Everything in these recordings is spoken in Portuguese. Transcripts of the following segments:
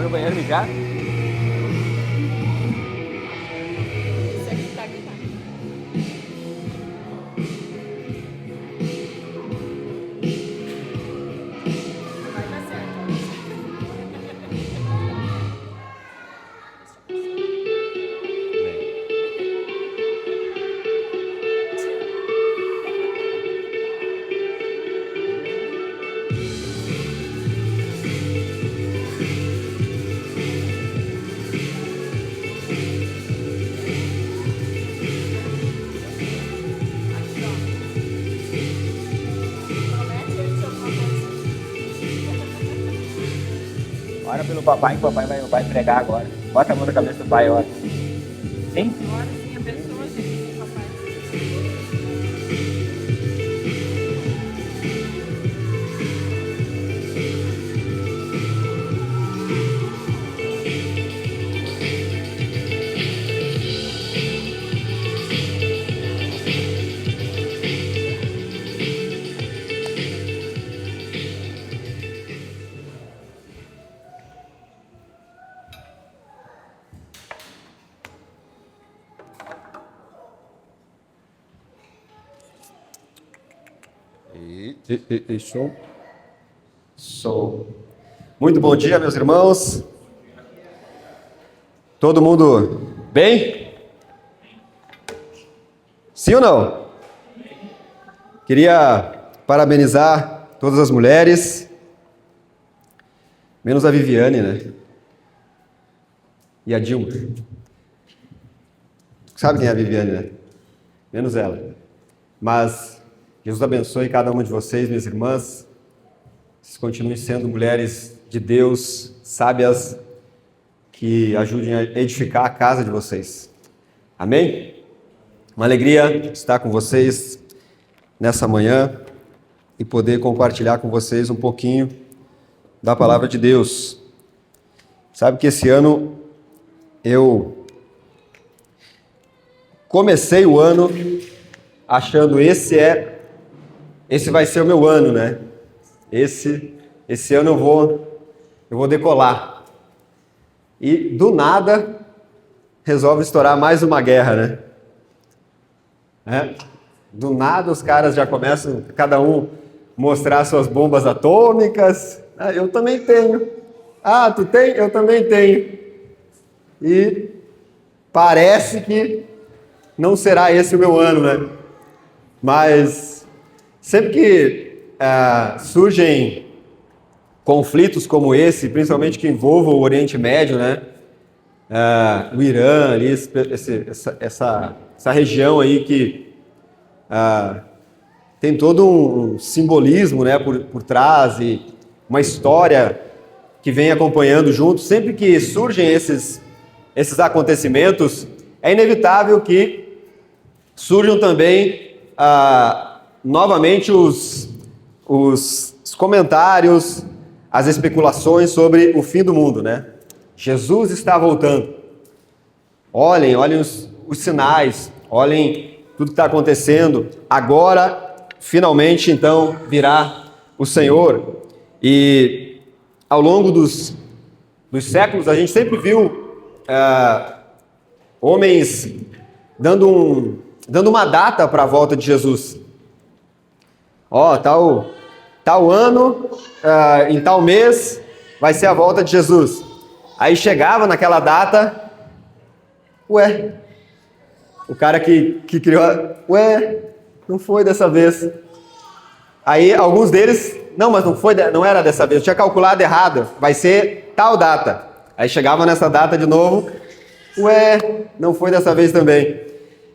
Vamos no banheiro mijar? Esse aqui tá gritando. Vai dar certo. Promete ele ser alguma coisa. Ora pelo papai, que o papai vai pregar agora. Bota a mão na cabeça do pai, ora. Sim? Agora sim, abençoa a gente, papai. Show. Muito bom dia, meus irmãos. Todo mundo bem? Sim ou não? Queria parabenizar todas as mulheres, menos a Viviane, né? E a Dilma. Sabe quem é a Viviane, né? Menos ela. Mas Jesus abençoe cada uma de vocês, minhas irmãs. Vocês continuem sendo mulheres de Deus, sábias, que ajudem a edificar a casa de vocês. Amém? Uma alegria estar com vocês nessa manhã e poder compartilhar com vocês um pouquinho da palavra de Deus. Sabe que esse ano eu comecei o ano achando esse vai ser o meu ano, né? Esse ano eu vou decolar. E do nada resolve estourar mais uma guerra, né? Do nada os caras já começam, cada um, mostrar suas bombas atômicas. Ah, eu também tenho. Ah, tu tem? Eu também tenho. E parece que não será esse o meu ano, né? Mas sempre que surgem conflitos como esse, principalmente que envolvam o Oriente Médio, né? O Irã, ali, essa região aí que tem todo um simbolismo, né, por trás e uma história que vem acompanhando junto. Sempre que surgem esses acontecimentos, é inevitável que surjam também novamente os comentários, as especulações sobre o fim do mundo, né? Jesus está voltando. Olhem os sinais, olhem tudo que está acontecendo. Agora, finalmente, então, virá o Senhor. E ao longo dos séculos, a gente sempre viu homens dando uma data para a volta de Jesus. Tal ano, em tal mês, vai ser a volta de Jesus. Aí chegava naquela data, o cara que criou, não foi dessa vez. Aí alguns deles, mas não era dessa vez, eu tinha calculado errado, vai ser tal data. Aí chegava nessa data de novo, não foi dessa vez também.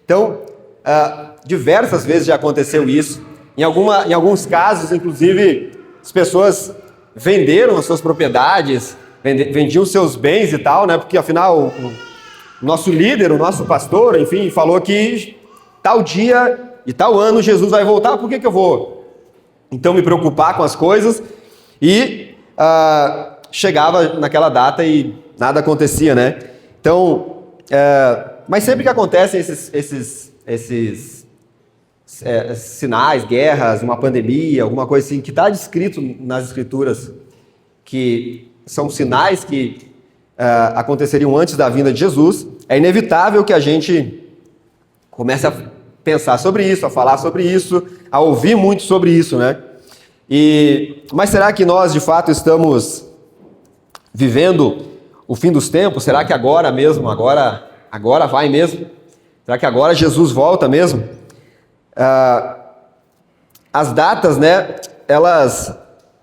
Então, diversas vezes já aconteceu isso. Em alguns casos, inclusive, as pessoas venderam as suas propriedades, vendiam seus bens e tal, né? Porque afinal o nosso líder, o nosso pastor, enfim, falou que tal dia e tal ano Jesus vai voltar. Por que eu vou então me preocupar com as coisas? E chegava naquela data e nada acontecia, né? Então, mas sempre que acontecem esses sinais, guerras, uma pandemia, alguma coisa assim, que está descrito nas Escrituras, que são sinais que aconteceriam antes da vinda de Jesus, é inevitável que a gente comece a pensar sobre isso, a falar sobre isso, a ouvir muito sobre isso, né? Mas será que nós, de fato, estamos vivendo o fim dos tempos? Será que agora mesmo, agora vai mesmo? Será que agora Jesus volta mesmo? As datas, né, elas,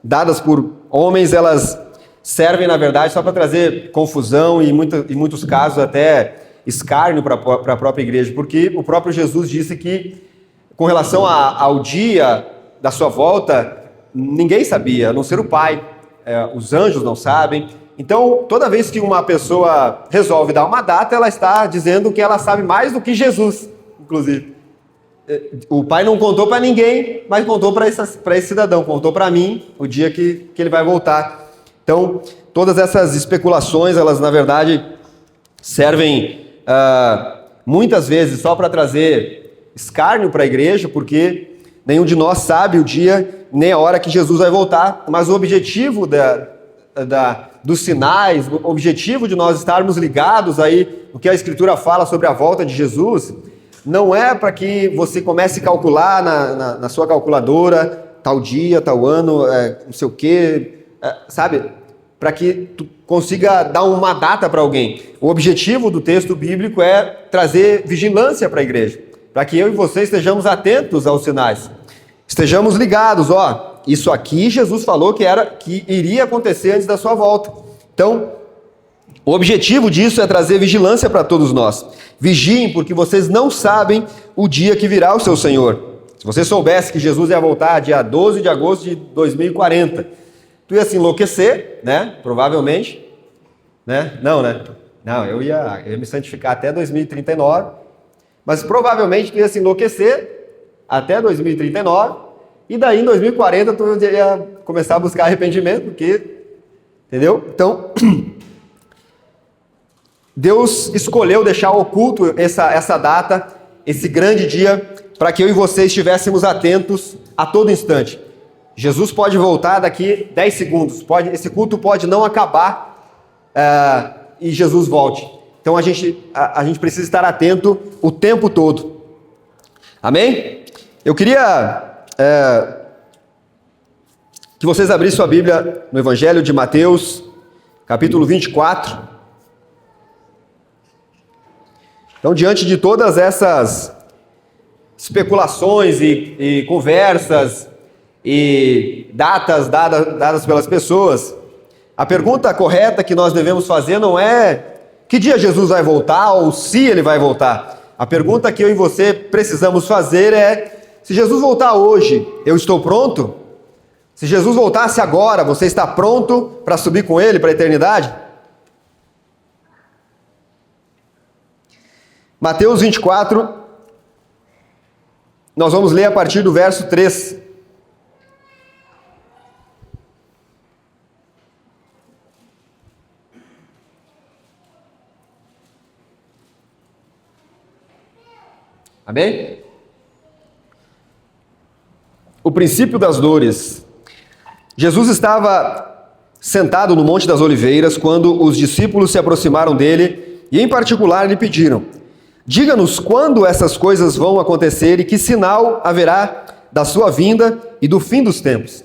dadas por homens, elas servem, na verdade, só para trazer confusão e, em muitos casos, até escárnio para a própria igreja, porque o próprio Jesus disse que, com relação ao dia da sua volta, ninguém sabia, a não ser o Pai, os anjos não sabem. Então, toda vez que uma pessoa resolve dar uma data, ela está dizendo que ela sabe mais do que Jesus, inclusive. O Pai não contou para ninguém, mas contou para esse cidadão, contou para mim o dia que ele vai voltar. Então, todas essas especulações, elas na verdade servem muitas vezes só para trazer escárnio para a igreja, porque nenhum de nós sabe o dia nem a hora que Jesus vai voltar, mas o objetivo dos sinais, o objetivo de nós estarmos ligados aí, o que a Escritura fala sobre a volta de Jesus, não é para que você comece a calcular na sua calculadora, tal dia, tal ano, não sei o quê, sabe? Para que tu consiga dar uma data para alguém. O objetivo do texto bíblico é trazer vigilância para a igreja, para que eu e você estejamos atentos aos sinais, estejamos ligados, isso aqui Jesus falou que iria acontecer antes da sua volta. Então, o objetivo disso é trazer vigilância para todos nós. Vigiem, porque vocês não sabem o dia que virá o seu Senhor. Se você soubesse que Jesus ia voltar dia 12 de agosto de 2040, tu ia se enlouquecer, né? Provavelmente, né? Não, né? Não, eu ia me santificar até 2039, mas provavelmente tu ia se enlouquecer até 2039, e daí em 2040 tu ia começar a buscar arrependimento, porque, entendeu? Então, Deus escolheu deixar oculto essa data, esse grande dia, para que eu e você estivéssemos atentos a todo instante. Jesus pode voltar daqui 10 segundos, esse culto pode não acabar e Jesus volte. Então a gente precisa estar atento o tempo todo. Amém? Eu queria que vocês abrissem sua Bíblia no Evangelho de Mateus, capítulo 24. Então, diante de todas essas especulações e conversas e datas dadas pelas pessoas, a pergunta correta que nós devemos fazer não é que dia Jesus vai voltar ou se ele vai voltar. A pergunta que eu e você precisamos fazer é: se Jesus voltar hoje, eu estou pronto? Se Jesus voltasse agora, você está pronto para subir com ele para a eternidade? Mateus 24, nós vamos ler a partir do verso 3. Amém? O princípio das dores. Jesus estava sentado no Monte das Oliveiras quando os discípulos se aproximaram dele e, em particular, lhe pediram: diga-nos quando essas coisas vão acontecer e que sinal haverá da sua vinda e do fim dos tempos.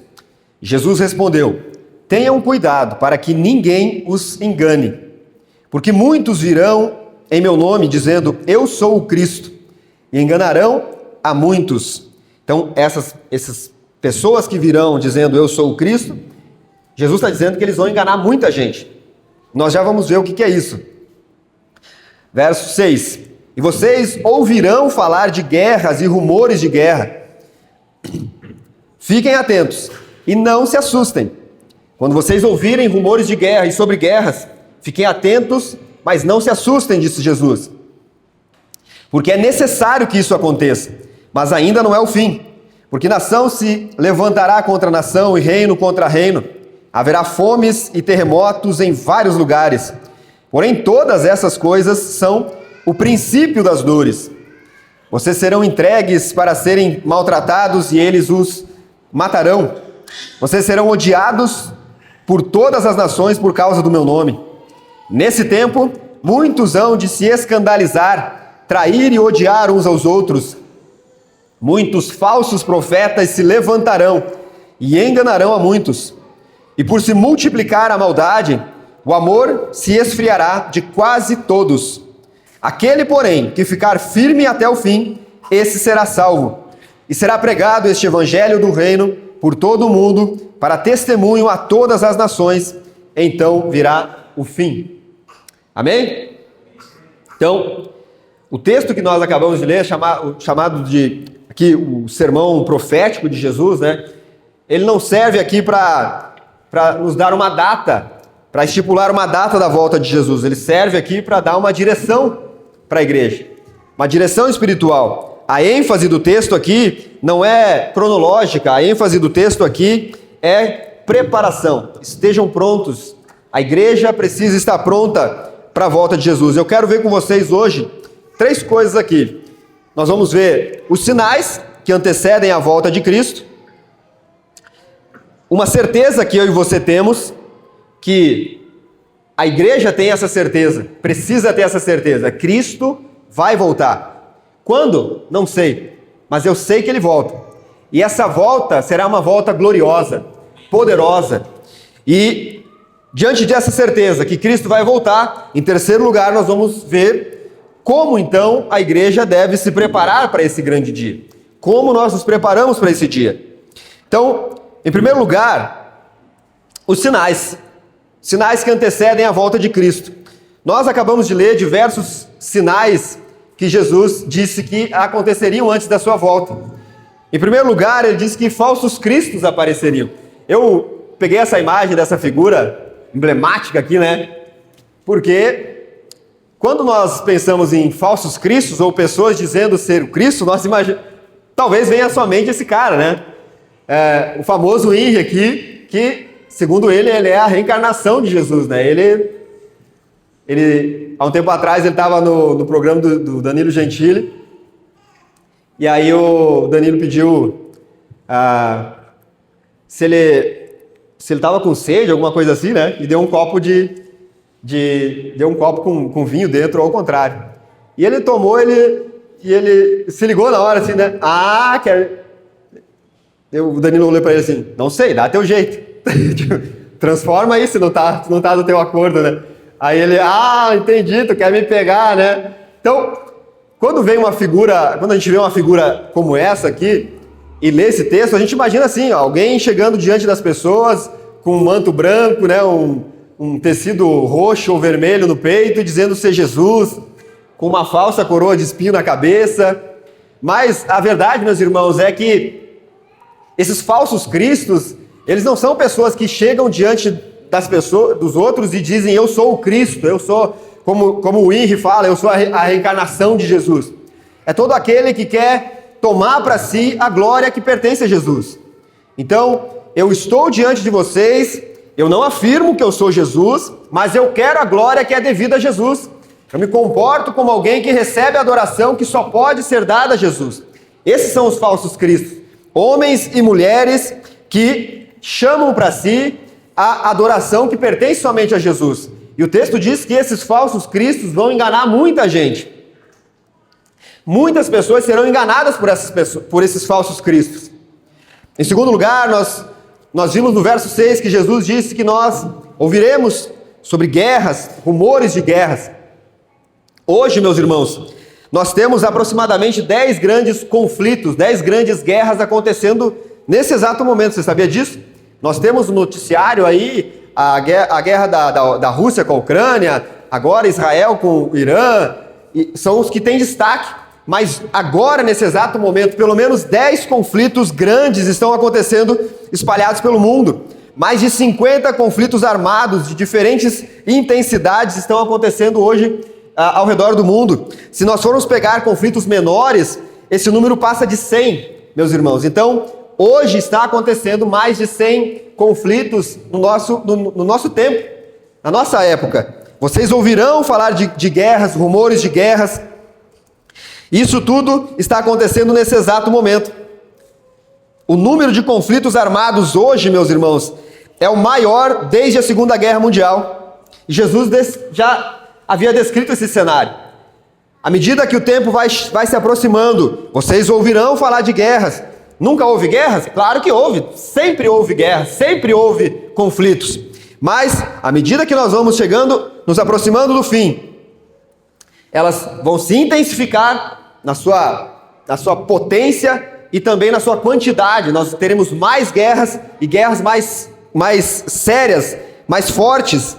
Jesus respondeu: tenham cuidado para que ninguém os engane, porque muitos virão em meu nome dizendo: eu sou o Cristo, e enganarão a muitos. Então, essas pessoas que virão dizendo: eu sou o Cristo, Jesus está dizendo que eles vão enganar muita gente. Nós já vamos ver o que é isso. Verso 6. E vocês ouvirão falar de guerras e rumores de guerra. Fiquem atentos e não se assustem. Quando vocês ouvirem rumores de guerra e sobre guerras, fiquem atentos, mas não se assustem, disse Jesus. Porque é necessário que isso aconteça, mas ainda não é o fim. Porque nação se levantará contra nação e reino contra reino. Haverá fomes e terremotos em vários lugares. Porém, todas essas coisas são o princípio das dores. Vocês serão entregues para serem maltratados e eles os matarão. Vocês serão odiados por todas as nações por causa do meu nome. Nesse tempo, muitos hão de se escandalizar, trair e odiar uns aos outros. Muitos falsos profetas se levantarão e enganarão a muitos. E por se multiplicar a maldade, o amor se esfriará de quase todos. Aquele, porém, que ficar firme até o fim, esse será salvo. E será pregado este evangelho do reino por todo o mundo, para testemunho a todas as nações. Então virá o fim. Amém? Então, o texto que nós acabamos de ler, chamado de aqui o sermão profético de Jesus, né? Ele não serve aqui para nos dar uma data, para estipular uma data da volta de Jesus. Ele serve aqui para dar uma direção para a igreja, uma direção espiritual. A ênfase do texto aqui não é cronológica, a ênfase do texto aqui é preparação. Estejam prontos. A igreja precisa estar pronta para a volta de Jesus. Eu quero ver com vocês hoje 3 coisas aqui. Nós vamos ver os sinais que antecedem a volta de Cristo. Uma certeza que eu e você temos, que a igreja tem essa certeza, precisa ter essa certeza. Cristo vai voltar. Quando? Não sei, mas eu sei que ele volta. E essa volta será uma volta gloriosa, poderosa. E diante dessa certeza que Cristo vai voltar, em terceiro lugar nós vamos ver como então a igreja deve se preparar para esse grande dia. Como nós nos preparamos para esse dia. Então, em primeiro lugar, os sinais. Sinais que antecedem a volta de Cristo. Nós acabamos de ler diversos sinais que Jesus disse que aconteceriam antes da sua volta. Em primeiro lugar, ele disse que falsos cristos apareceriam. Eu peguei essa imagem dessa figura emblemática aqui, né? Porque quando nós pensamos em falsos cristos ou pessoas dizendo ser o Cristo, nós imaginamos, talvez venha à sua mente esse cara, né? O famoso Henry aqui, que segundo ele é a reencarnação de Jesus, né? Ele há um tempo atrás, ele estava no programa do Danilo Gentili, e aí o Danilo pediu se ele estava com sede, alguma coisa assim, né? E deu um copo deu um copo com vinho dentro, ou ao contrário. E ele tomou, e ele se ligou na hora, assim, né? O Danilo olhou para ele assim, não sei, dá teu jeito. Transforma aí se não tá do teu acordo, né? Aí ele, entendi, tu quer me pegar, né? Então, quando a gente vê uma figura como essa aqui, e lê esse texto, a gente imagina assim, alguém chegando diante das pessoas com um manto branco, né? Um tecido roxo ou vermelho no peito, dizendo ser Jesus, com uma falsa coroa de espinho na cabeça. Mas a verdade, meus irmãos, é que esses falsos cristos, eles não são pessoas que chegam diante das pessoas, dos outros e dizem, eu sou o Cristo, eu sou, como o Henry fala, eu sou a reencarnação de Jesus. É todo aquele que quer tomar para si a glória que pertence a Jesus. Então, eu estou diante de vocês, eu não afirmo que eu sou Jesus, mas eu quero a glória que é devida a Jesus. Eu me comporto como alguém que recebe a adoração que só pode ser dada a Jesus. Esses são os falsos cristos. Homens e mulheres que chamam para si a adoração que pertence somente a Jesus. E o texto diz que esses falsos cristos vão enganar muita gente. Muitas pessoas serão enganadas por esses falsos cristos. Em segundo lugar, nós vimos no verso 6 que Jesus disse que nós ouviremos sobre guerras, rumores de guerras. Hoje, meus irmãos, nós temos aproximadamente 10 grandes conflitos, 10 grandes guerras acontecendo nesse exato momento. Você sabia disso? Nós temos no noticiário aí a guerra da Rússia com a Ucrânia, agora Israel com o Irã, e são os que têm destaque. Mas agora, nesse exato momento, pelo menos 10 conflitos grandes estão acontecendo espalhados pelo mundo. Mais de 50 conflitos armados de diferentes intensidades estão acontecendo hoje ao redor do mundo. Se nós formos pegar conflitos menores, esse número passa de 100, meus irmãos. Então, hoje está acontecendo mais de 100 conflitos no nosso tempo, na nossa época. Vocês ouvirão falar de guerras, rumores de guerras. Isso tudo está acontecendo nesse exato momento. O número de conflitos armados hoje, meus irmãos, é o maior desde a Segunda Guerra Mundial. Jesus já havia descrito esse cenário. À medida que o tempo vai se aproximando, vocês ouvirão falar de guerras. Nunca houve guerras? Claro que houve. Sempre houve guerras, sempre houve conflitos. Mas, à medida que nós vamos chegando, nos aproximando do fim, elas vão se intensificar na sua potência e também na sua quantidade. Nós teremos mais guerras e guerras mais sérias, mais fortes.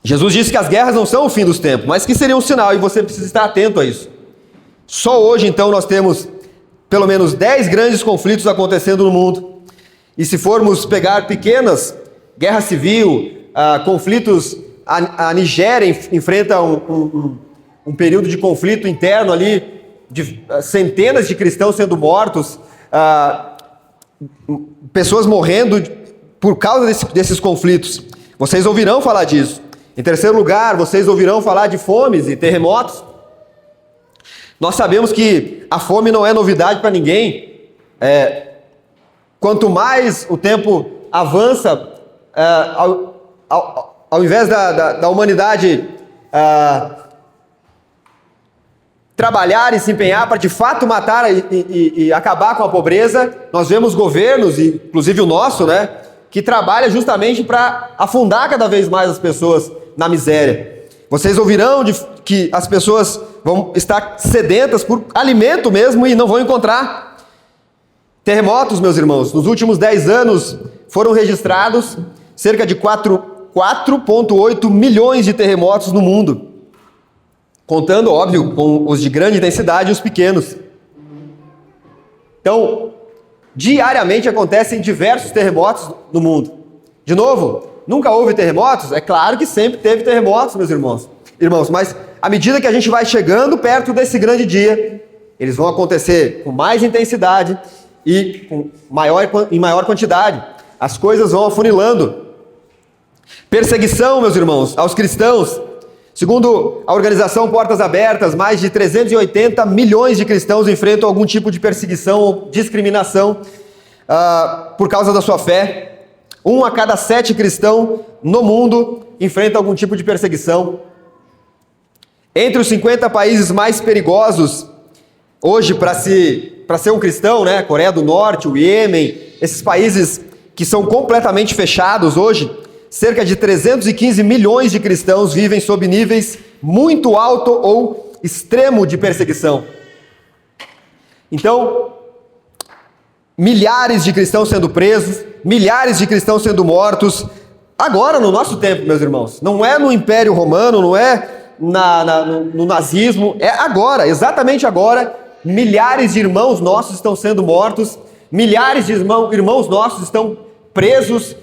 Jesus disse que as guerras não são o fim dos tempos, mas que seria um sinal, e você precisa estar atento a isso. Só hoje, então, nós temos pelo menos 10 grandes conflitos acontecendo no mundo. E se formos pegar pequenas, guerra civil, conflitos, a Nigéria enfrenta um período de conflito interno ali, de centenas de cristãos sendo mortos, pessoas morrendo por causa desses conflitos. Vocês ouvirão falar disso. Em terceiro lugar, vocês ouvirão falar de fomes e terremotos. Nós sabemos que a fome não é novidade para ninguém. Quanto mais o tempo avança, ao invés da humanidade trabalhar e se empenhar para de fato matar e acabar com a pobreza, nós vemos governos, inclusive o nosso, né, que trabalha justamente para afundar cada vez mais as pessoas na miséria. Vocês ouvirão que as pessoas vão estar sedentas por alimento mesmo e não vão encontrar. Terremotos, meus irmãos, nos últimos 10 anos foram registrados cerca de 4,8 milhões de terremotos no mundo, contando, óbvio, com os de grande intensidade e os pequenos. Então, diariamente acontecem diversos terremotos no mundo. De novo, nunca houve terremotos? É claro que sempre teve terremotos, meus irmãos. Mas à medida que a gente vai chegando perto desse grande dia, eles vão acontecer com mais intensidade e em maior quantidade. As coisas vão afunilando. Perseguição, meus irmãos, aos cristãos. Segundo a organização Portas Abertas, mais de 380 milhões de cristãos enfrentam algum tipo de perseguição ou discriminação por causa da sua fé. 1 a cada 7 cristãos no mundo enfrenta algum tipo de perseguição. Entre os 50 países mais perigosos hoje para ser um cristão, né? Coreia do Norte, o Iêmen, esses países que são completamente fechados hoje, cerca de 315 milhões de cristãos vivem sob níveis muito alto ou extremo de perseguição. Então, milhares de cristãos sendo presos, milhares de cristãos sendo mortos, agora no nosso tempo, meus irmãos. Não é no Império Romano, não é no nazismo, é agora, exatamente agora. Milhares de irmãos nossos estão sendo mortos, milhares de irmãos nossos estão presos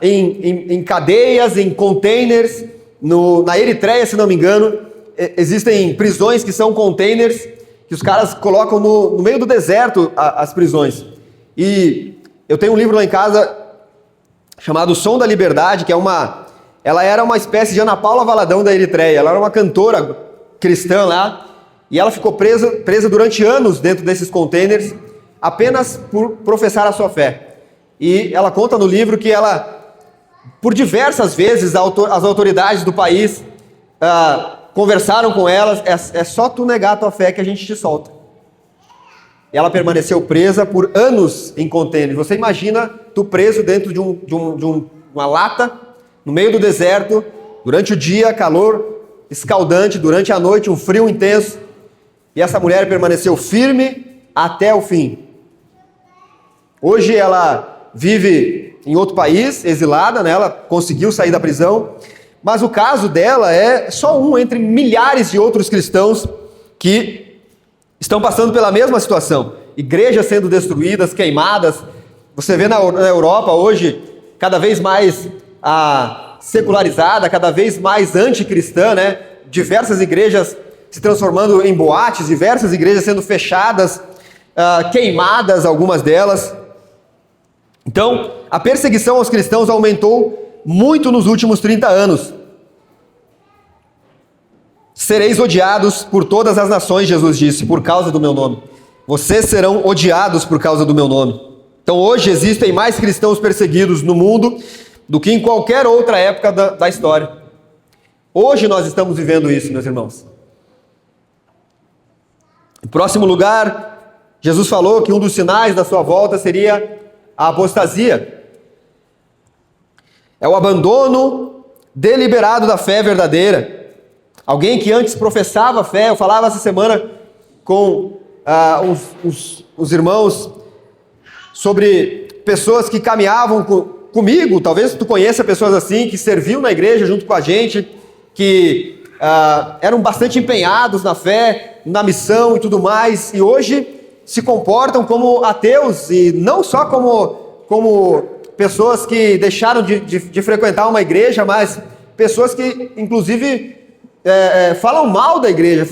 em cadeias, em containers. Na Eritreia, se não me engano, existem prisões que são containers, que os caras colocam no meio do deserto as prisões. E eu tenho um livro lá em casa chamado O Som da Liberdade, que ela era uma espécie de Ana Paula Valadão da Eritreia. Ela era uma cantora cristã lá, e ela ficou presa durante anos dentro desses containers, apenas por professar a sua fé. E ela conta no livro que ela, por diversas vezes, as autoridades do país conversaram com elas: é só tu negar a tua fé que a gente te solta. E ela permaneceu presa por anos em container. Você imagina tu preso dentro de uma lata, no meio do deserto, durante o dia, calor escaldante, durante a noite, um frio intenso. E essa mulher permaneceu firme até o fim. Hoje ela vive em outro país, exilada, né? Ela conseguiu sair da prisão, mas o caso dela é só um entre milhares de outros cristãos que estão passando pela mesma situação. Igrejas sendo destruídas, queimadas. Você vê na Europa hoje, cada vez mais secularizada, cada vez mais anticristã, né? Diversas igrejas se transformando em boates, diversas igrejas sendo fechadas, queimadas, algumas delas. Então, a perseguição aos cristãos aumentou muito nos últimos 30 anos. Sereis odiados por todas as nações, Jesus disse, por causa do meu nome. Vocês serão odiados por causa do meu nome. Então, hoje existem mais cristãos perseguidos no mundo, do que em qualquer outra época da história. Hoje nós estamos vivendo isso, meus irmãos. Em próximo lugar, Jesus falou que um dos sinais da sua volta seria a apostasia. É o abandono deliberado da fé verdadeira. Alguém que antes professava a fé, eu falava essa semana com os irmãos sobre pessoas que caminhavam comigo, talvez tu conheça pessoas assim, que serviam na igreja junto com a gente, que eram bastante empenhados na fé, na missão e tudo mais, e hoje se comportam como ateus, e não só como pessoas que deixaram de frequentar uma igreja, mas pessoas que, inclusive, falam mal da igreja,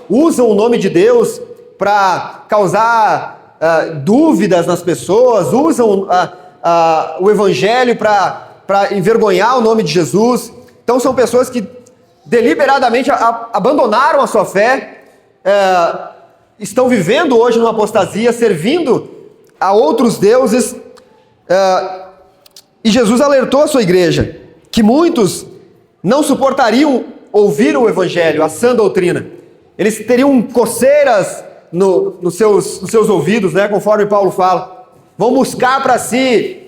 usam o nome de Deus para causar dúvidas nas pessoas, usam o evangelho para envergonhar o nome de Jesus. Então são pessoas que deliberadamente abandonaram a sua fé, estão vivendo hoje numa apostasia, servindo a outros deuses, e Jesus alertou a sua igreja que muitos não suportariam ouvir o evangelho, a sã doutrina. Eles teriam coceiras nos seus ouvidos, né, conforme Paulo fala. Vão buscar para si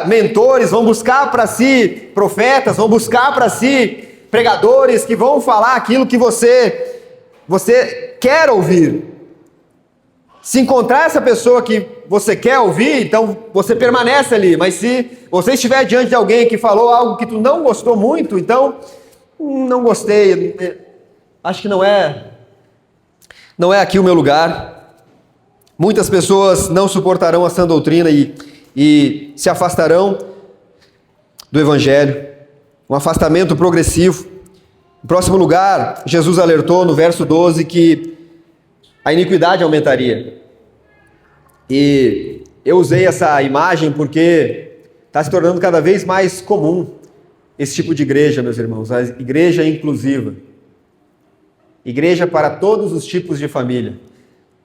mentores, vão buscar para si profetas, vão buscar para si pregadores que vão falar aquilo que você quer ouvir. Se encontrar essa pessoa que você quer ouvir, então você permanece ali. Mas se você estiver diante de alguém que falou algo que tu não gostou muito, então não gostei, acho que não é aqui o meu lugar. Muitas pessoas não suportarão a sã doutrina e se afastarão do evangelho. Um afastamento progressivo. Em próximo lugar, Jesus alertou no verso 12 que a iniquidade aumentaria. E eu usei essa imagem porque está se tornando cada vez mais comum esse tipo de igreja, meus irmãos, a igreja inclusiva. Igreja para todos os tipos de família.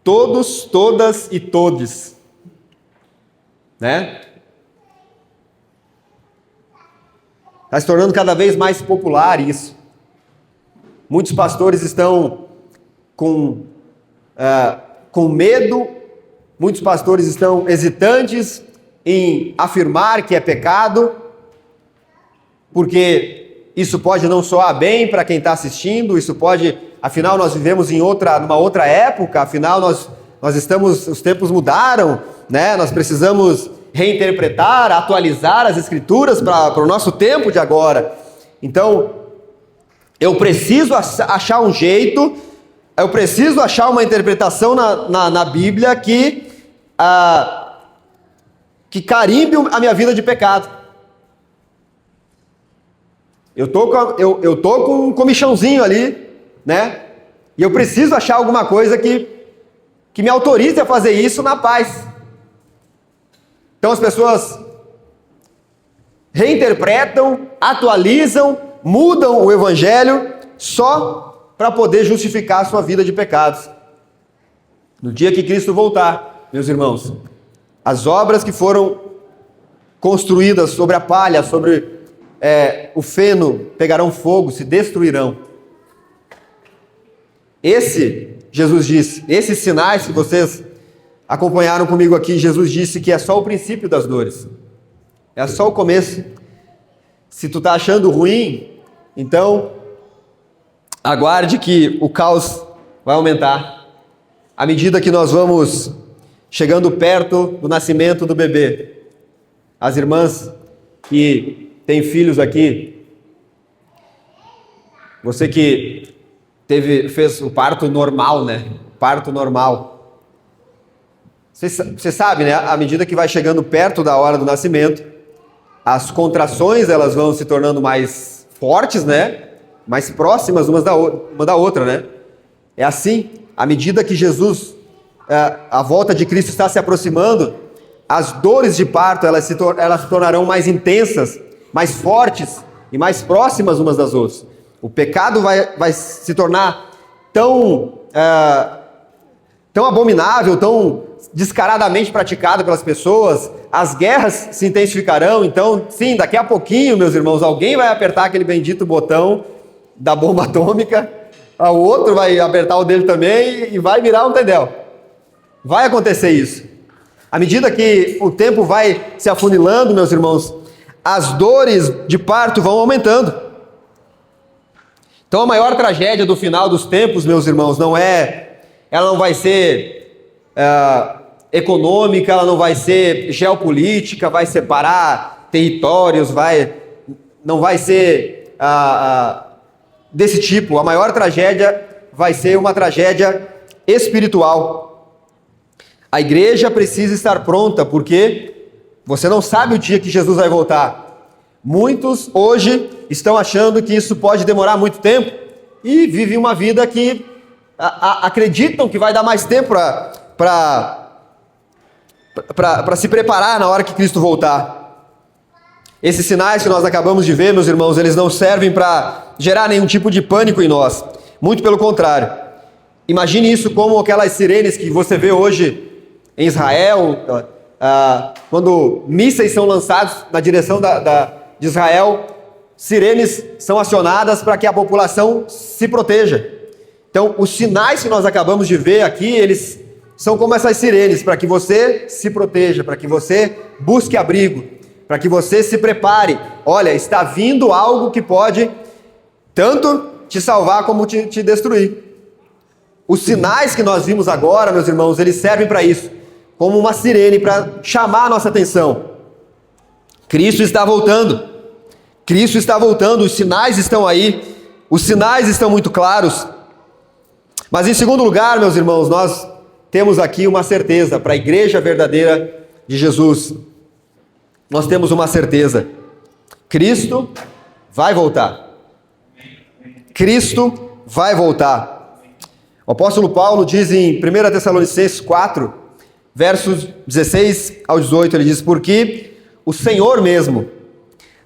Todos, todas e todes. Né? Está se tornando cada vez mais popular isso. Muitos pastores estão com medo, muitos pastores estão hesitantes em afirmar que é pecado, porque isso pode não soar bem para quem está assistindo, isso pode, afinal nós vivemos numa outra época, afinal os tempos mudaram, né? Nós precisamos reinterpretar, atualizar as escrituras para o nosso tempo de agora. Então, eu preciso achar um jeito, eu preciso achar uma interpretação na Bíblia que carimbe a minha vida de pecado. Eu tô com um comichãozinho ali, né? E eu preciso achar alguma coisa que me autorize a fazer isso na paz. Então as pessoas reinterpretam, atualizam, mudam o evangelho só para poder justificar a sua vida de pecados. No dia que Cristo voltar, meus irmãos, as obras que foram construídas sobre a palha, sobre o feno, pegarão fogo, se destruirão. Jesus disse, esses sinais que vocês acompanharam comigo aqui, Jesus disse que é só o princípio das dores. É só o começo. Se tu está achando ruim, então aguarde que o caos vai aumentar. À medida que nós vamos chegando perto do nascimento do bebê. As irmãs que têm filhos aqui, você que fez o parto normal, né? Parto normal. Você sabe, né? À medida que vai chegando perto da hora do nascimento, as contrações elas vão se tornando mais fortes, né? Mais próximas uma da outra, né? É assim, à medida que a volta de Cristo está se aproximando, as dores de parto elas se tornarão mais intensas, mais fortes e mais próximas umas das outras. O pecado vai se tornar tão abominável, tão descaradamente praticado pelas pessoas, as guerras se intensificarão. Então, sim, daqui a pouquinho, meus irmãos, alguém vai apertar aquele bendito botão da bomba atômica, o outro vai apertar o dele também e vai virar um tendel. Vai acontecer isso. À medida que o tempo vai se afunilando, meus irmãos, as dores de parto vão aumentando. Então a maior tragédia do final dos tempos, meus irmãos, ela não vai ser econômica, ela não vai ser geopolítica, vai separar territórios, não vai ser desse tipo. A maior tragédia vai ser uma tragédia espiritual. A igreja precisa estar pronta, porque você não sabe o dia que Jesus vai voltar. Muitos hoje estão achando que isso pode demorar muito tempo e vivem uma vida que acreditam que vai dar mais tempo para se preparar na hora que Cristo voltar. Esses sinais que nós acabamos de ver, meus irmãos, eles não servem para gerar nenhum tipo de pânico em nós. Muito pelo contrário. Imagine isso como aquelas sirenes que você vê hoje em Israel, quando mísseis são lançados na direção de Israel, sirenes são acionadas para que a população se proteja. Então, os sinais que nós acabamos de ver aqui, eles são como essas sirenes, para que você se proteja, para que você busque abrigo, para que você se prepare. Olha, está vindo algo que pode tanto te salvar como te destruir. Os sinais que nós vimos agora, meus irmãos, eles servem para isso, como uma sirene para chamar a nossa atenção. Cristo está voltando. Cristo está voltando, os sinais estão aí, os sinais estão muito claros. Mas em segundo lugar, meus irmãos, nós temos aqui uma certeza para a igreja verdadeira de Jesus. Nós temos uma certeza: Cristo vai voltar. Cristo vai voltar. O apóstolo Paulo diz em 1 Tessalonicenses 4, versos 16 ao 18, ele diz: porque o Senhor mesmo,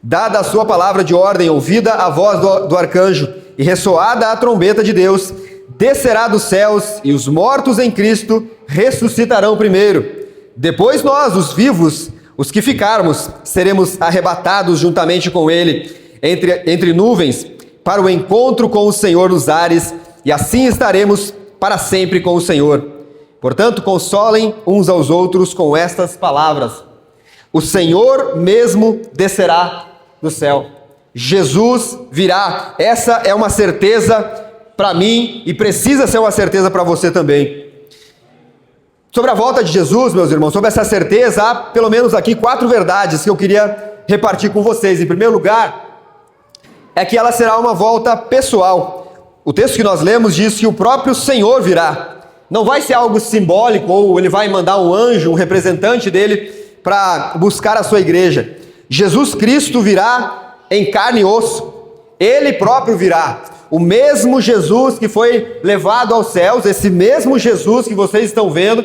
dada a sua palavra de ordem, ouvida a voz do arcanjo e ressoada a trombeta de Deus, descerá dos céus, e os mortos em Cristo ressuscitarão primeiro. Depois nós, os vivos, os que ficarmos, seremos arrebatados juntamente com ele, entre nuvens, para o encontro com o Senhor nos ares, e assim estaremos para sempre com o Senhor. Portanto, consolem uns aos outros com estas palavras: o Senhor mesmo descerá do céu. Jesus virá. Essa é uma certeza para mim e precisa ser uma certeza para você também. Sobre a volta de Jesus, meus irmãos, sobre essa certeza, há pelo menos aqui 4 verdades que eu queria repartir com vocês. Em primeiro lugar, é que ela será uma volta pessoal. O texto que nós lemos diz que o próprio Senhor virá. Não vai ser algo simbólico, ou ele vai mandar um anjo, um representante dele, para buscar a sua igreja. Jesus Cristo virá em carne e osso. Ele próprio virá. O mesmo Jesus que foi levado aos céus, esse mesmo Jesus que vocês estão vendo,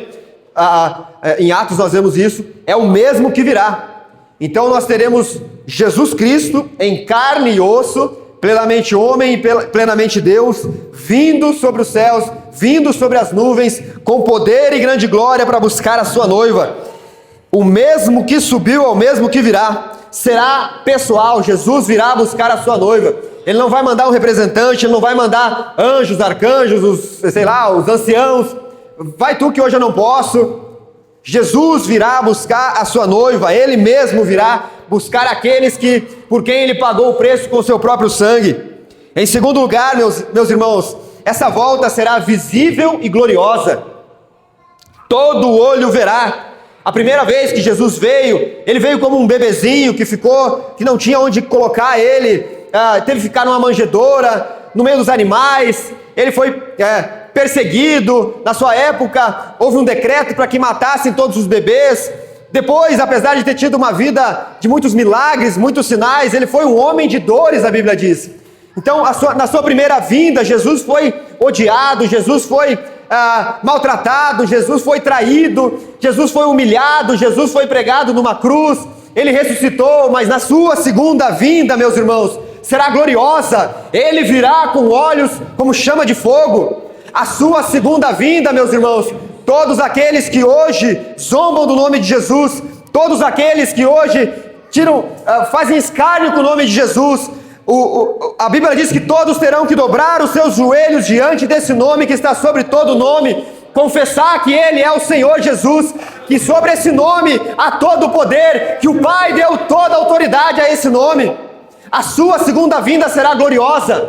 em Atos nós vemos isso, é o mesmo que virá. Então nós teremos Jesus Cristo em carne e osso, plenamente homem e plenamente Deus, vindo sobre os céus, vindo sobre as nuvens, com poder e grande glória para buscar a sua noiva. O mesmo que subiu é o mesmo que virá. Será pessoal. Jesus virá buscar a sua noiva. Ele não vai mandar um representante, ele não vai mandar anjos, arcanjos, os anciãos. Vai tu que hoje eu não posso. Jesus virá buscar a sua noiva. Ele mesmo virá buscar aqueles por quem ele pagou o preço com o seu próprio sangue. Em segundo lugar, meus irmãos, essa volta será visível e gloriosa. Todo olho verá. A primeira vez que Jesus veio, ele veio como um bebezinho que não tinha onde colocar ele, teve que ficar numa manjedoura, no meio dos animais. Ele foi perseguido. Na sua época, houve um decreto para que matassem todos os bebês. Depois, apesar de ter tido uma vida de muitos milagres, muitos sinais, ele foi um homem de dores, a Bíblia diz. Então, na sua primeira vinda, Jesus foi odiado, Jesus foi maltratado, Jesus foi traído, Jesus foi humilhado, Jesus foi pregado numa cruz, ele ressuscitou, mas na sua segunda vinda, meus irmãos, será gloriosa. Ele virá com olhos como chama de fogo. A sua segunda vinda, meus irmãos, todos aqueles que hoje zombam do nome de Jesus, Todos aqueles que hoje fazem escárnio com o nome de Jesus, a Bíblia diz que todos terão que dobrar os seus joelhos diante desse nome que está sobre todo nome, confessar que Ele é o Senhor Jesus, que sobre esse nome há todo o poder, que o Pai deu toda a autoridade a esse nome. A sua segunda vinda será gloriosa.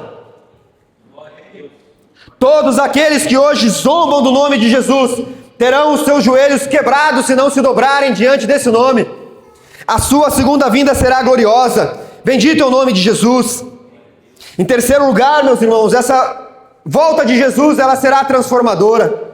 Todos aqueles que hoje zombam do nome de Jesus terão os seus joelhos quebrados se não se dobrarem diante desse nome. A sua segunda vinda será gloriosa. Bendito é o nome de Jesus. Em terceiro lugar, meus irmãos, essa volta de Jesus, ela será transformadora.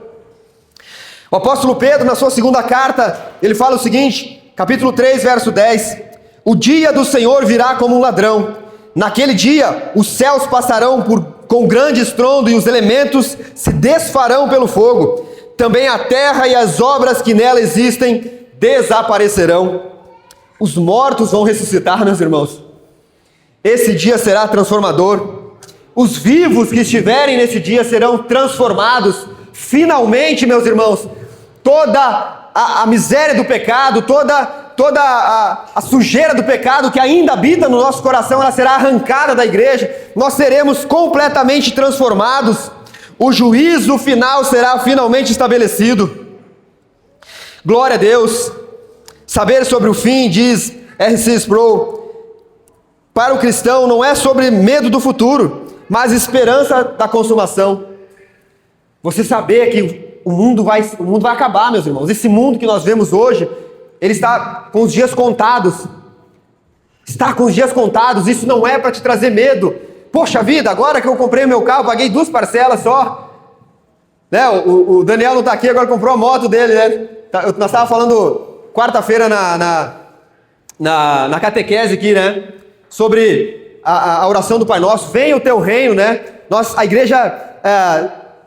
O apóstolo Pedro, na sua segunda carta, ele fala o seguinte, capítulo 3, verso 10: o dia do Senhor virá como um ladrão. Naquele dia, os céus passarão com grande estrondo e os elementos se desfarão pelo fogo. Também a terra e as obras que nela existem desaparecerão. Os mortos vão ressuscitar, meus irmãos. Esse dia será transformador. Os vivos que estiverem nesse dia serão transformados. Finalmente, meus irmãos, toda a miséria do pecado, toda a sujeira do pecado que ainda habita no nosso coração, ela será arrancada da igreja. Nós seremos completamente transformados. O juízo final será finalmente estabelecido. Glória a Deus. Saber sobre o fim, diz R.C. Sproul, para o cristão não é sobre medo do futuro, mas esperança da consumação. Você saber que o mundo vai acabar, meus irmãos. Esse mundo que nós vemos hoje, ele está com os dias contados. Está com os dias contados. Isso não é para te trazer medo. Poxa vida, agora que eu comprei o meu carro, paguei 2 parcelas só. Né? O Daniel não está aqui, agora comprou a moto dele, né? Nós estávamos falando quarta-feira na catequese aqui, né? Sobre a oração do Pai Nosso. Venha o teu reino, né? A igreja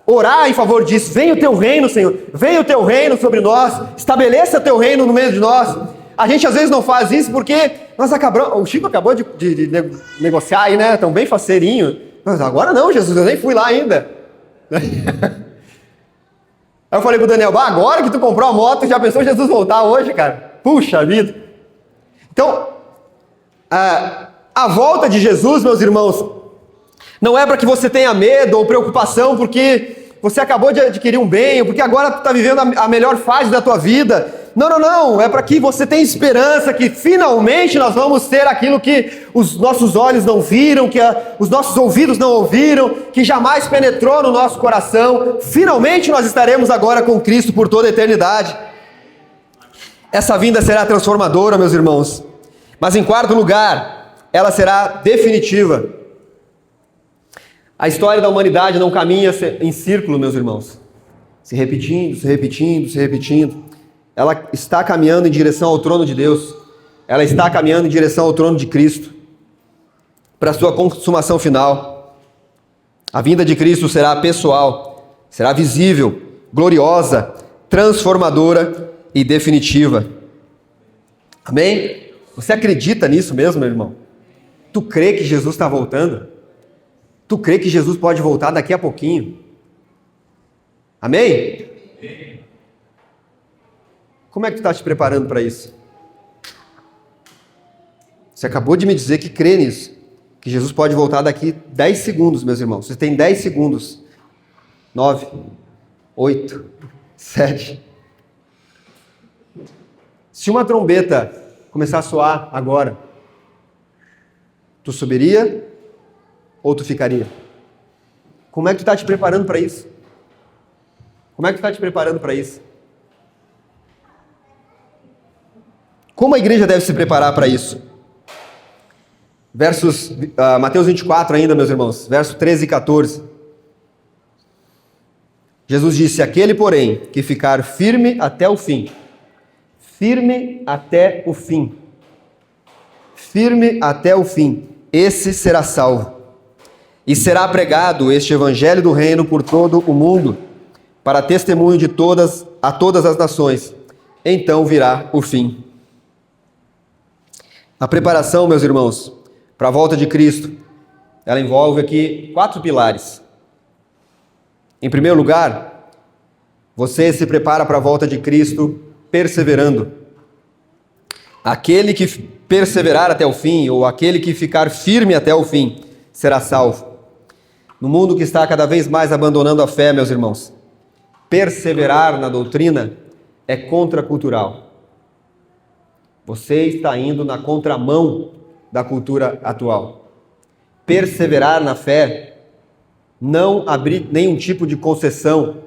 orar em favor disso. Venha o teu reino, Senhor. Venha o teu reino sobre nós. Estabeleça o teu reino no meio de nós. A gente às vezes não faz isso porque nós acabamos... O Chico acabou de negociar aí, né? Tão bem faceirinho. Mas agora não, Jesus, eu nem fui lá ainda. Aí eu falei pro Daniel, agora que tu comprou a moto, já pensou Jesus voltar hoje, cara? Puxa vida. Então, a volta de Jesus, meus irmãos, não é para que você tenha medo ou preocupação porque você acabou de adquirir um bem, ou porque agora tu está vivendo a melhor fase da tua vida. Não. É para que você tenha esperança que finalmente nós vamos ter aquilo que os nossos olhos não viram, que os nossos ouvidos não ouviram, que jamais penetrou no nosso coração. Finalmente nós estaremos agora com Cristo por toda a eternidade. Essa vinda será transformadora, meus irmãos. Mas em quarto lugar, ela será definitiva. A história da humanidade não caminha em círculo, meus irmãos. Se repetindo. Ela está caminhando em direção ao trono de Deus. Ela está caminhando em direção ao trono de Cristo, para a sua consumação final. A vinda de Cristo será pessoal, será visível, gloriosa, transformadora e definitiva. Amém? Você acredita nisso mesmo, meu irmão? Tu crê que Jesus está voltando? Tu crê que Jesus pode voltar daqui a pouquinho? Amém? Como é que tu está te preparando para isso? Você acabou de me dizer que crê nisso. Que Jesus pode voltar daqui 10 segundos, meus irmãos. Você tem 10 segundos. 9, 8, 7. Se uma trombeta começar a soar agora, tu subiria ou tu ficaria? Como é que tu está te preparando para isso? Como é que tu está te preparando para isso? Como a igreja deve se preparar para isso? Mateus 24 ainda, meus irmãos, verso 13 e 14. Jesus disse, aquele, porém, que ficar firme até o fim, esse será salvo. E será pregado este evangelho do reino por todo o mundo, para testemunho a todas as nações. Então virá o fim. A preparação, meus irmãos, para a volta de Cristo, ela envolve aqui 4 pilares. Em primeiro lugar, você se prepara para a volta de Cristo perseverando. Aquele que perseverar até o fim, ou aquele que ficar firme até o fim, será salvo. No mundo que está cada vez mais abandonando a fé, meus irmãos, perseverar na doutrina é contracultural. Você está indo na contramão da cultura atual. Perseverar na fé, não abrir nenhum tipo de concessão,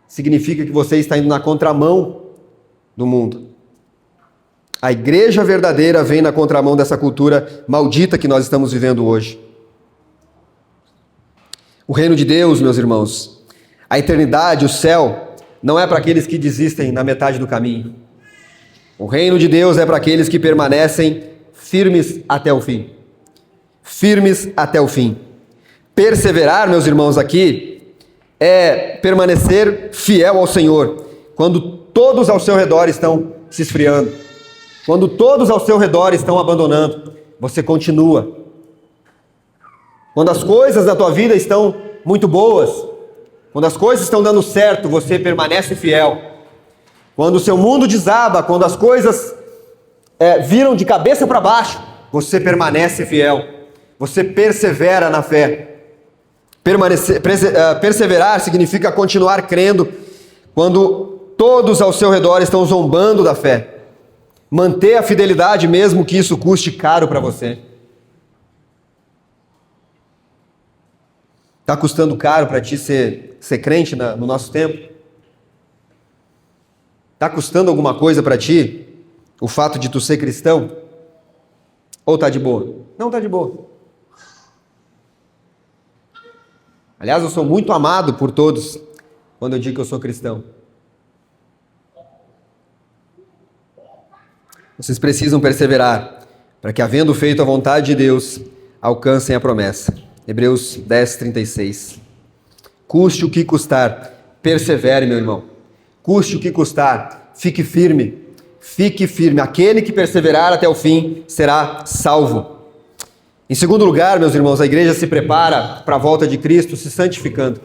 significa que você está indo na contramão do mundo. A igreja verdadeira vem na contramão dessa cultura maldita que nós estamos vivendo hoje. O reino de Deus, meus irmãos, a eternidade, o céu, não é para aqueles que desistem na metade do caminho. O reino de Deus é para aqueles que permanecem firmes até o fim. Firmes até o fim. Perseverar, meus irmãos, aqui é permanecer fiel ao Senhor quando todos ao seu redor estão se esfriando. Quando todos ao seu redor estão abandonando, você continua. Quando as coisas da tua vida estão muito boas, quando as coisas estão dando certo, você permanece fiel. Quando o seu mundo desaba, quando as coisas viram de cabeça para baixo, você permanece fiel. Você persevera na fé. Perseverar significa continuar crendo quando todos ao seu redor estão zombando da fé. Manter a fidelidade mesmo que isso custe caro para você. Está custando caro para ti ser crente no nosso tempo? Está custando alguma coisa para ti o fato de tu ser cristão? Ou está de boa? Não está de boa. Aliás, eu sou muito amado por todos quando eu digo que eu sou cristão. Vocês precisam perseverar para que, havendo feito a vontade de Deus, alcancem a promessa. Hebreus 10, 36. Custe o que custar, persevere, meu irmão. Custe o que custar, fique firme. Fique firme. Aquele que perseverar até o fim será salvo. Em segundo lugar, meus irmãos, a igreja se prepara para a volta de Cristo se santificando.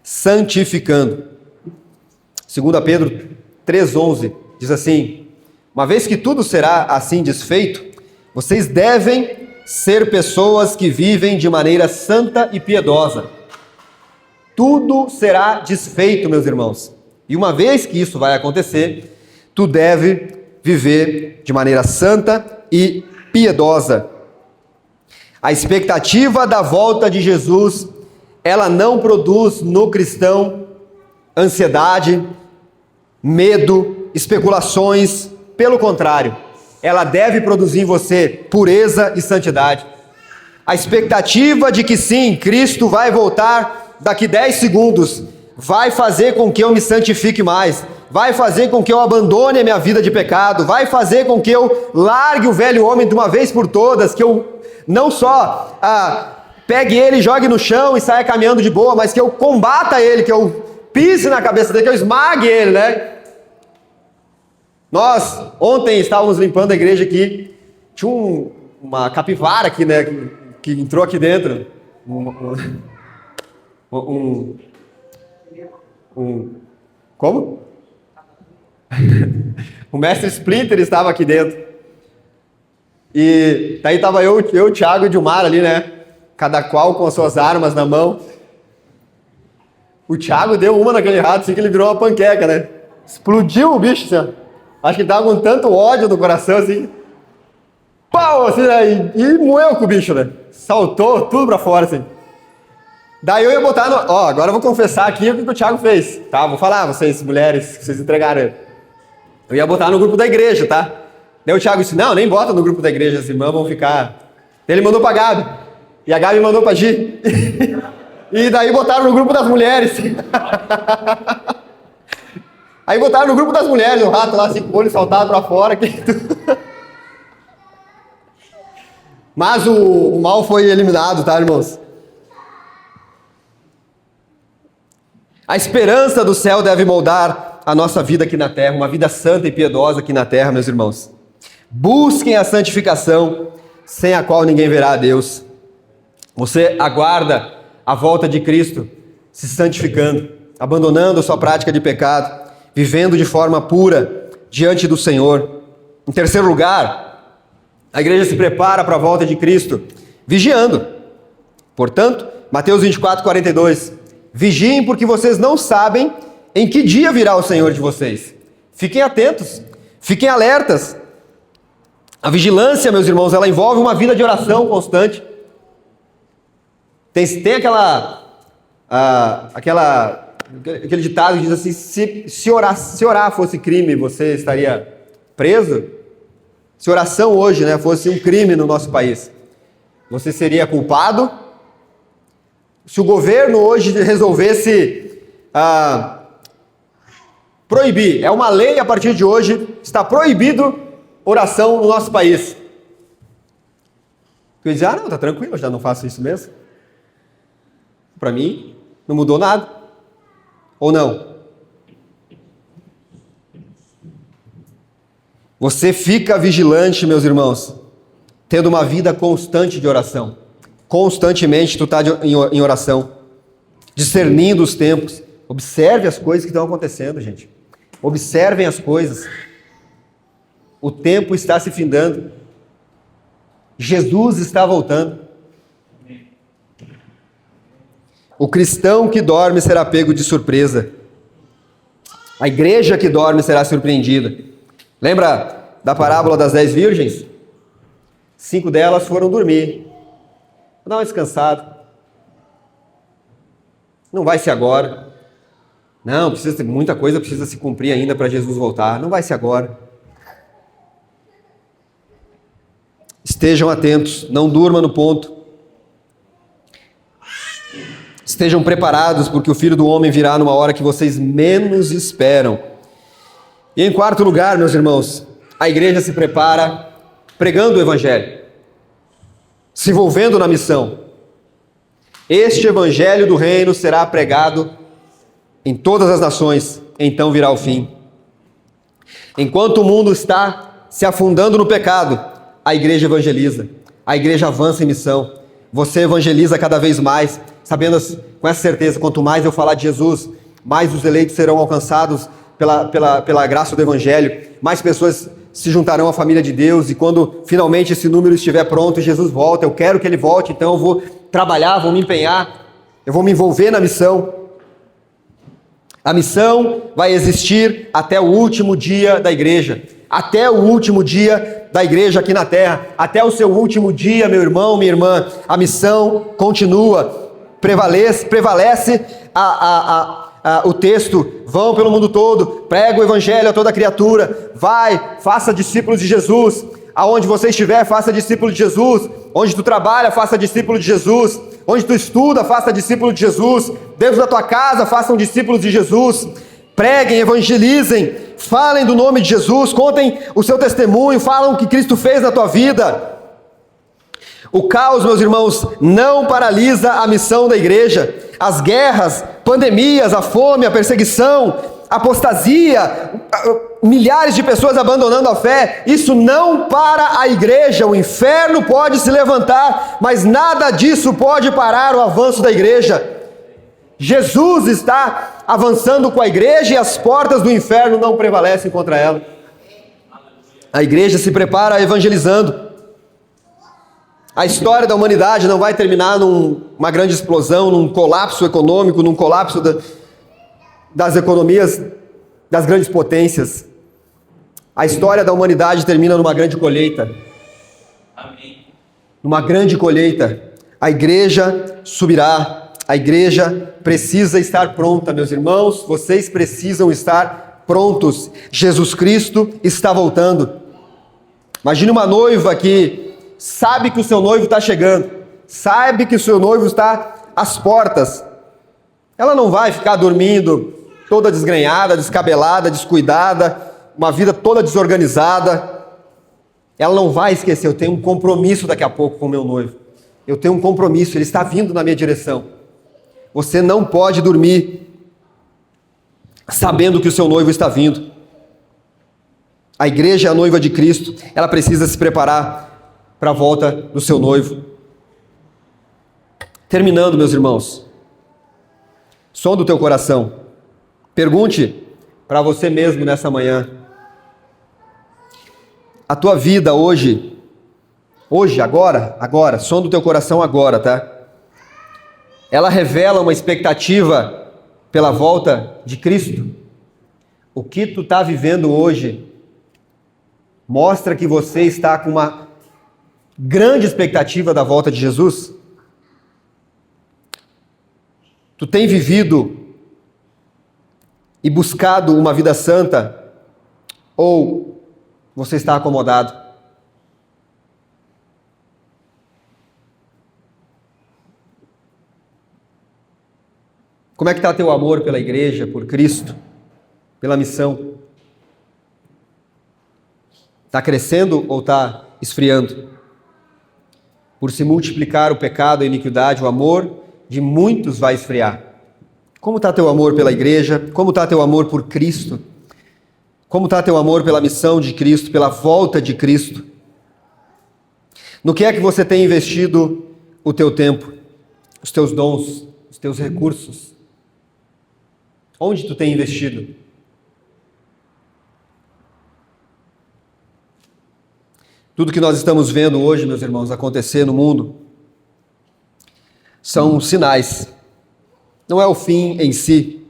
Santificando. 2 Pedro 3,11 diz assim: uma vez que tudo será assim desfeito, vocês devem ser pessoas que vivem de maneira santa e piedosa. Tudo será desfeito, meus irmãos. E uma vez que isso vai acontecer, tu deve viver de maneira santa e piedosa. A expectativa da volta de Jesus, ela não produz no cristão ansiedade, medo, especulações. Pelo contrário, ela deve produzir em você pureza e santidade. A expectativa de que sim, Cristo vai voltar daqui 10 segundos, vai fazer com que eu me santifique mais, vai fazer com que eu abandone a minha vida de pecado, vai fazer com que eu largue o velho homem de uma vez por todas, que eu não só pegue ele e jogue no chão e saia caminhando de boa, mas que eu combata ele, que eu pise na cabeça dele, que eu esmague ele, né? Nós, ontem, estávamos limpando a igreja aqui, tinha uma capivara aqui, né, que entrou aqui dentro. Como? O mestre Splinter estava aqui dentro. E daí estava eu, o Thiago e o Dilmar ali, né, cada qual com as suas armas na mão. O Thiago deu uma naquele rato, assim que ele virou uma panqueca, né? Explodiu o bicho, assim, ó. Acho que ele tava com tanto ódio no coração, assim. Pau, assim, né? E moeu com o bicho, né? Saltou tudo pra fora, assim. Daí eu ia botar no... Ó, agora eu vou confessar aqui o que o Thiago fez, tá? Vou falar, vocês, mulheres, que vocês entregaram ele. Eu ia botar no grupo da igreja, tá? Daí o Thiago disse, não, nem bota no grupo da igreja, as irmãs vão ficar... Ele mandou pra Gabi. E a Gabi mandou pra Gi. E daí botaram no grupo das mulheres. Aí botaram no grupo das mulheres, o rato lá, assim, com o olho saltado pra fora. Mas o mal foi eliminado, tá, irmãos? A esperança do céu deve moldar a nossa vida aqui na terra, uma vida santa e piedosa aqui na terra, meus irmãos. Busquem a santificação, sem a qual ninguém verá a Deus. Você aguarda a volta de Cristo, se santificando, abandonando a sua prática de pecado, vivendo de forma pura diante do Senhor. Em terceiro lugar, a igreja se prepara para a volta de Cristo, vigiando. Portanto, Mateus 24, 42. Vigiem porque vocês não sabem em que dia virá o Senhor de vocês. Fiquem atentos, fiquem alertas. A vigilância, meus irmãos, ela envolve uma vida de oração constante. Tem aquele ditado que diz assim, se orar fosse crime, você estaria preso? Se oração hoje, né, fosse um crime no nosso país, você seria culpado? Se o governo hoje resolvesse proibir, é uma lei a partir de hoje, está proibido oração no nosso país. Eu ia dizer, não, tá tranquilo, eu já não faço isso mesmo. Para mim, não mudou nada. Ou não? Você fica vigilante, meus irmãos, tendo uma vida constante de oração. Constantemente tu está em oração, discernindo os tempos. Observe as coisas que estão acontecendo, gente. Observem as coisas. O tempo está se findando. Jesus está voltando. O cristão que dorme será pego de surpresa. A igreja que dorme será surpreendida. Lembra da parábola das 10 virgens? 5 delas foram dormir. Vou dar uma descansada. Não vai ser agora. Não, muita coisa precisa se cumprir ainda para Jesus voltar. Não vai ser agora. Estejam atentos, não durmam no ponto. Estejam preparados, porque o Filho do Homem virá numa hora que vocês menos esperam. E em quarto lugar, meus irmãos, a igreja se prepara pregando o Evangelho, se envolvendo na missão. Este Evangelho do Reino será pregado em todas as nações, então virá o fim. Enquanto o mundo está se afundando no pecado, a igreja evangeliza, a igreja avança em missão. Você evangeliza cada vez mais, sabendo com essa certeza, quanto mais eu falar de Jesus, mais os eleitos serão alcançados pela graça do Evangelho, mais pessoas se juntarão à família de Deus, e quando finalmente esse número estiver pronto e Jesus volta, eu quero que Ele volte, então eu vou trabalhar, vou me empenhar, eu vou me envolver na missão. A missão vai existir até o último dia da igreja, até o último dia da igreja aqui na terra, até o seu último dia, meu irmão, minha irmã, a missão continua, prevalece o texto, vão pelo mundo todo, prega o evangelho a toda criatura, vai, faça discípulos de Jesus, aonde você estiver, faça discípulo de Jesus, onde tu trabalha, faça discípulo de Jesus, onde tu estuda, faça discípulo de Jesus, dentro da tua casa, façam discípulos de Jesus, preguem, evangelizem, falem do nome de Jesus, contem o seu testemunho, falam o que Cristo fez na tua vida. O caos, meus irmãos, não paralisa a missão da igreja. As guerras, pandemias, a fome, a perseguição, a apostasia, milhares de pessoas abandonando a fé, isso não para a igreja. O inferno pode se levantar, mas nada disso pode parar o avanço da igreja. Jesus está avançando com a igreja e as portas do inferno não prevalecem contra ela. A igreja se prepara evangelizando. A história da humanidade não vai terminar numa grande explosão, num colapso econômico, num colapso das economias das grandes potências. A história da humanidade termina numa grande colheita. Amém. Numa grande colheita. A igreja subirá. A igreja precisa estar pronta, meus irmãos. Vocês precisam estar prontos. Jesus Cristo está voltando. Imagine uma noiva que sabe que o seu noivo está chegando, sabe que o seu noivo está às portas. Ela não vai ficar dormindo toda desgrenhada, descabelada, descuidada, uma vida toda desorganizada. Ela não vai esquecer, eu tenho um compromisso daqui a pouco com o meu noivo. Eu tenho um compromisso, ele está vindo na minha direção. Você não pode dormir sabendo que o seu noivo está vindo. A igreja é a noiva de Cristo, ela precisa se preparar para a volta do seu noivo. Terminando, meus irmãos, som do teu coração. Pergunte para você mesmo nessa manhã: a tua vida hoje, agora, som do teu coração agora, tá? Ela revela uma expectativa pela volta de Cristo? O que tu está vivendo hoje mostra que você está com uma grande expectativa da volta de Jesus? Tu tem vivido e buscado uma vida santa? Ou você está acomodado? Como é que está teu amor pela igreja, por Cristo, pela missão? Está crescendo ou está esfriando? Por se multiplicar o pecado e a iniquidade, o amor de muitos vai esfriar. Como está teu amor pela igreja? Como está teu amor por Cristo? Como está teu amor pela missão de Cristo, pela volta de Cristo? No que é que você tem investido o teu tempo, os teus dons, os teus recursos? Onde tu tem investido? Tudo que nós estamos vendo hoje, meus irmãos, acontecer no mundo, são sinais. Não é o fim em si,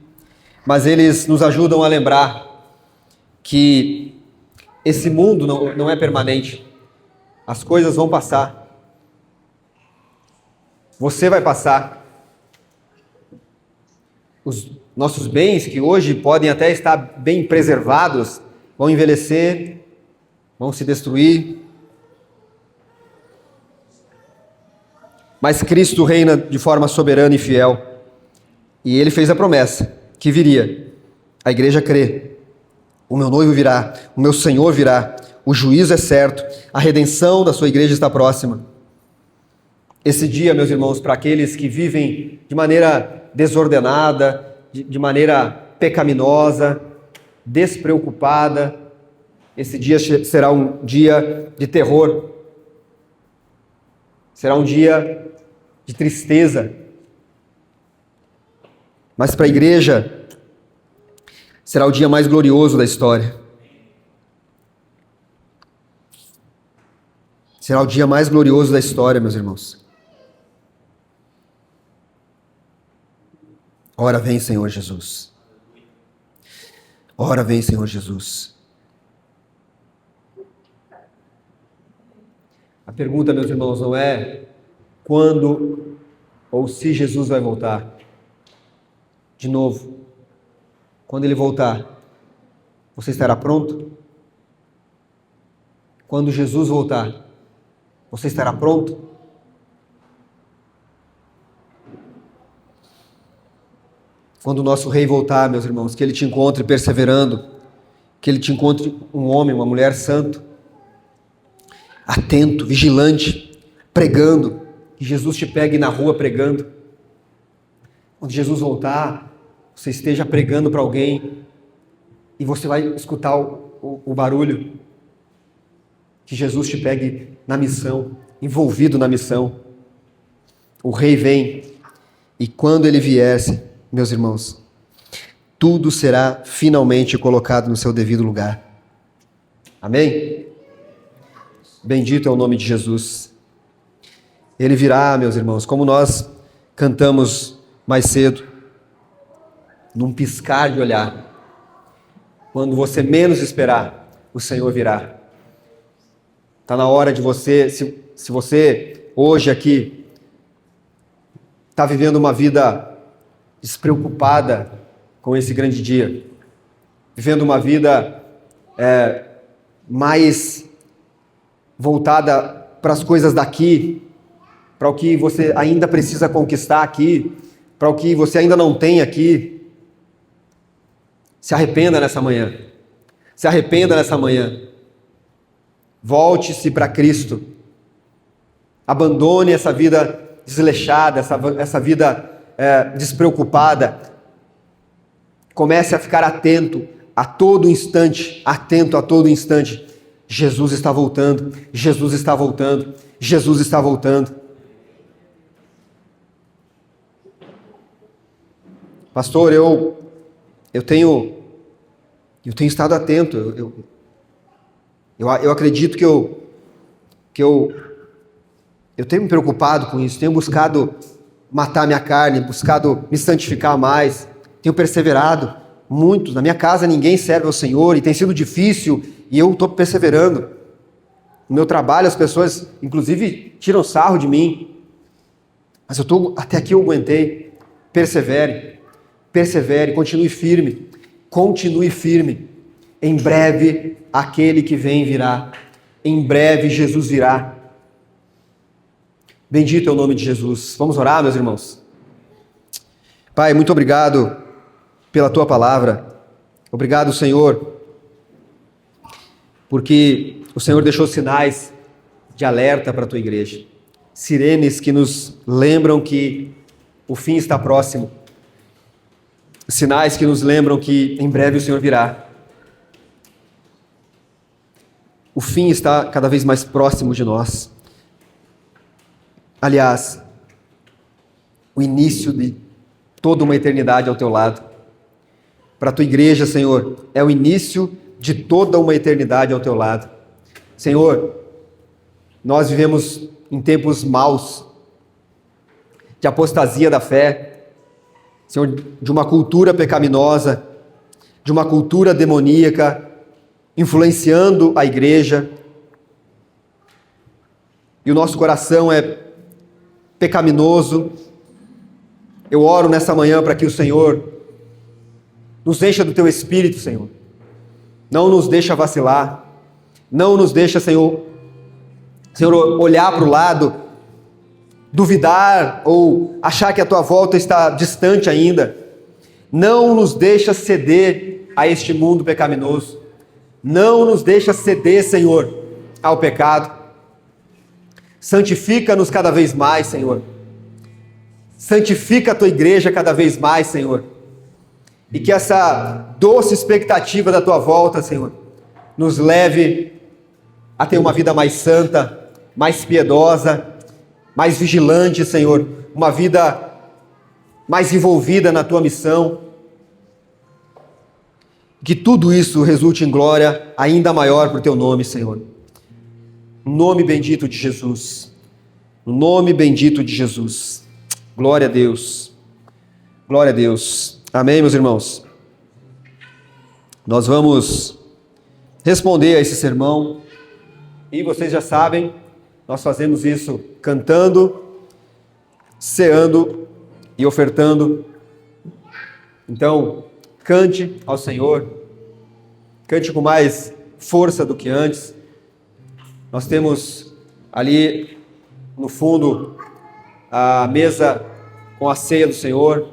mas eles nos ajudam a lembrar que esse mundo não é permanente. As coisas vão passar. Você vai passar. Os nossos bens, que hoje podem até estar bem preservados, vão envelhecer, vão se destruir. Mas Cristo reina de forma soberana e fiel. E Ele fez a promessa que viria. A igreja crê. O meu noivo virá, o meu Senhor virá, o juízo é certo, a redenção da sua igreja está próxima. Esse dia, meus irmãos, para aqueles que vivem de maneira desordenada, de maneira pecaminosa, despreocupada, esse dia será um dia de terror, será um dia de tristeza. Mas para a igreja, será o dia mais glorioso da história. Será o dia mais glorioso da história, meus irmãos. Ora vem, Senhor Jesus. Ora vem, Senhor Jesus. A pergunta, meus irmãos, não é quando ou se Jesus vai voltar. De novo, quando Ele voltar, você estará pronto? Quando Jesus voltar, você estará pronto? Quando o nosso Rei voltar, meus irmãos, que Ele te encontre perseverando, que Ele te encontre um homem, uma mulher santo, atento, vigilante, pregando, que Jesus te pegue na rua pregando. Quando Jesus voltar, você esteja pregando para alguém e você vai escutar o barulho. Que Jesus te pegue na missão, envolvido na missão. O Rei vem e quando Ele viesse, meus irmãos, tudo será finalmente colocado no seu devido lugar. Amém? Bendito é o nome de Jesus. Ele virá, meus irmãos, como nós cantamos mais cedo, num piscar de olhar. Quando você menos esperar, o Senhor virá. Está na hora de você, se você hoje aqui está vivendo uma vida despreocupada com esse grande dia, vivendo uma vida mais voltada para as coisas daqui, para o que você ainda precisa conquistar aqui, para o que você ainda não tem aqui, se arrependa nessa manhã. Se arrependa nessa manhã. Volte-se para Cristo. Abandone essa vida desleixada, essa vida despreocupada. Comece a ficar atento a todo instante, atento a todo instante. Jesus está voltando, Jesus está voltando, Jesus está voltando. Pastor, eu tenho estado atento, Eu acredito que eu tenho me preocupado com isso, tenho buscado matar minha carne, buscado me santificar mais, tenho perseverado muito. Na minha casa ninguém serve ao Senhor e tem sido difícil e eu estou perseverando. No meu trabalho as pessoas, inclusive, tiram sarro de mim, mas até aqui eu aguentei. Persevere, continue firme. Em breve aquele que vem virá, em breve Jesus virá. Bendito é o nome de Jesus. Vamos orar, meus irmãos? Pai, muito obrigado pela Tua palavra. Obrigado, Senhor, porque o Senhor deixou sinais de alerta para a Tua igreja. Sirenes que nos lembram que o fim está próximo. Sinais que nos lembram que em breve o Senhor virá. O fim está cada vez mais próximo de nós. Aliás, o início de toda uma eternidade ao teu lado. Para a tua igreja, Senhor, é o início de toda uma eternidade ao teu lado. Senhor, nós vivemos em tempos maus, de apostasia da fé, Senhor, de uma cultura pecaminosa, de uma cultura demoníaca, influenciando a igreja. E o nosso coração é pecaminoso. Eu oro nessa manhã para que o Senhor nos encha do Teu Espírito, Senhor. Não nos deixa vacilar. Não nos deixa, Senhor, olhar para o lado, duvidar ou achar que a Tua volta está distante ainda. Não nos deixa ceder a este mundo pecaminoso. Não nos deixa ceder, Senhor, ao pecado. Santifica-nos cada vez mais, Senhor. Santifica a Tua igreja cada vez mais, Senhor. E que essa doce expectativa da Tua volta, Senhor, nos leve a ter uma vida mais santa, mais piedosa, mais vigilante, Senhor. Uma vida mais envolvida na Tua missão. Que tudo isso resulte em glória ainda maior para o Teu nome, Senhor. No nome bendito de Jesus. No nome bendito de Jesus. Glória a Deus. Glória a Deus. Amém, meus irmãos? Nós vamos responder a esse sermão. E vocês já sabem, nós fazemos isso cantando, ceando e ofertando. Então, cante ao Senhor, cante com mais força do que antes. Nós temos ali no fundo a mesa com a ceia do Senhor.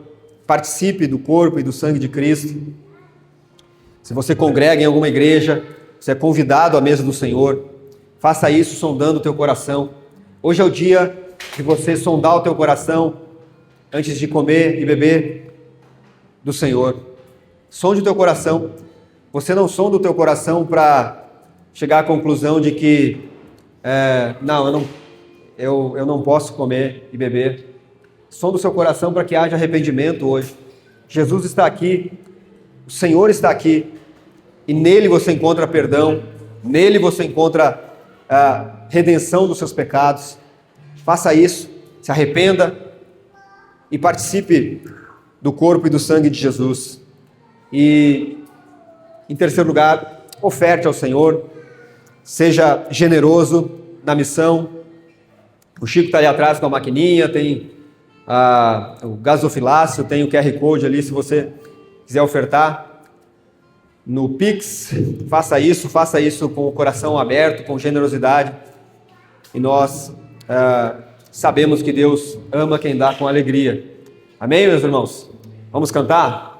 Participe do corpo e do sangue de Cristo. Se você congrega em alguma igreja, você é convidado à mesa do Senhor. Faça isso sondando o teu coração. Hoje é o dia de você sondar o teu coração antes de comer e beber do Senhor. Sonde o teu coração. Você não sonda o teu coração para chegar à conclusão de que eu não posso comer e beber. Sonda o seu coração para que haja arrependimento hoje. Jesus está aqui, o Senhor está aqui, e nele você encontra perdão, nele você encontra a redenção dos seus pecados. Faça isso, se arrependa e participe do corpo e do sangue de Jesus. E, em terceiro lugar, oferte ao Senhor, seja generoso na missão. O Chico está ali atrás com a maquininha, tem o gasofilácio, tem o QR Code ali, se você quiser ofertar no Pix, faça isso com o coração aberto, com generosidade. E nós sabemos que Deus ama quem dá com alegria. Amém, meus irmãos? Vamos cantar?